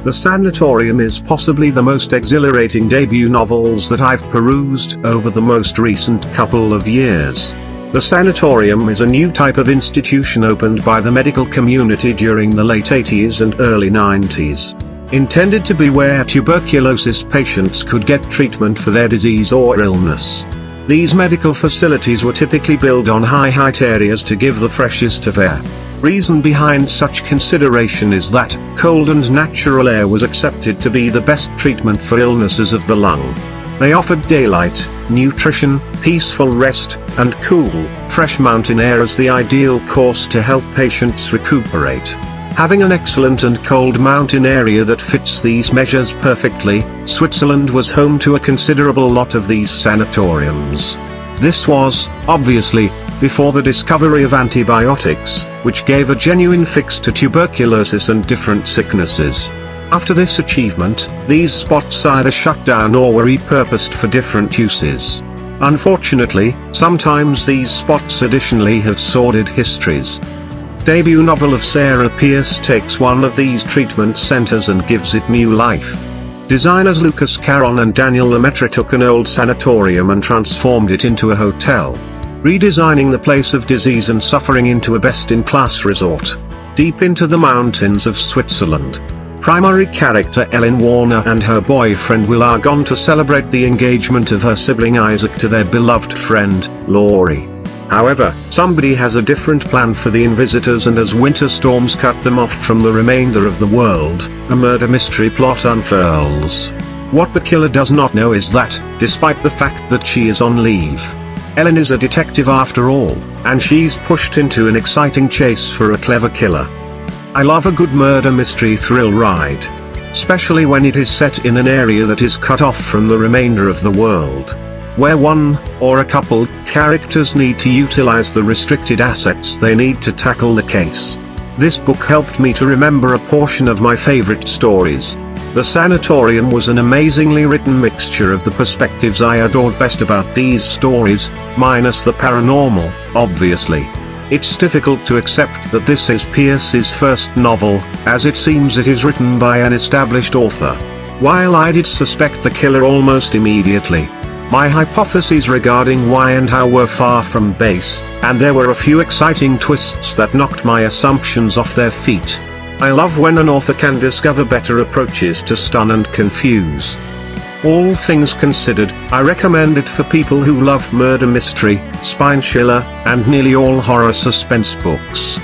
The Sanatorium is possibly the most exhilarating debut novels that I've perused over the most recent couple of years. The Sanatorium is a new type of institution opened by the medical community during the late 80s and early 90s. Intended to be where tuberculosis patients could get treatment for their disease or illness. These medical facilities were typically built on high height areas to give the freshest of air. Reason behind such consideration is that cold and natural air was accepted to be the best treatment for illnesses of the lung. They offered daylight, nutrition, peaceful rest, and cool, fresh mountain air as the ideal course to help patients recuperate. Having an excellent and cold mountain area that fits these measures perfectly, Switzerland was home to a considerable lot of these sanatoriums. This was, obviously, before the discovery of antibiotics, which gave a genuine fix to tuberculosis and different sicknesses. After this achievement, these spots either shut down or were repurposed for different uses. Unfortunately, sometimes these spots additionally have sordid histories. Debut novel of Sarah Pearse takes one of these treatment centers and gives it new life. Designers Lucas Caron and Daniel Lemaitre took an old sanatorium and transformed it into a hotel, redesigning the place of disease and suffering into a best-in-class resort, deep into the mountains of Switzerland. Primary character Ellen Warner and her boyfriend Will are gone to celebrate the engagement of her sibling Isaac to their beloved friend, Laurie. However, somebody has a different plan for the visitors, and as winter storms cut them off from the remainder of the world, a murder mystery plot unfurls. What the killer does not know is that, despite the fact that she is on leave, Ellen is a detective after all, and she's pushed into an exciting chase for a clever killer. I love a good murder mystery thrill ride, especially when it is set in an area that is cut off from the remainder of the world, where one, or a couple, characters need to utilize the restricted assets they need to tackle the case. This book helped me to remember a portion of my favorite stories. The Sanatorium was an amazingly written mixture of the perspectives I adored best about these stories, minus the paranormal, obviously. It's difficult to accept that this is Pearse's first novel, as it seems it is written by an established author. While I did suspect the killer almost immediately, my hypotheses regarding why and how were far from base, and there were a few exciting twists that knocked my assumptions off their feet. I love when an author can discover better approaches to stun and confuse. All things considered, I recommend it for people who love murder mystery, spine chiller, and nearly all horror suspense books.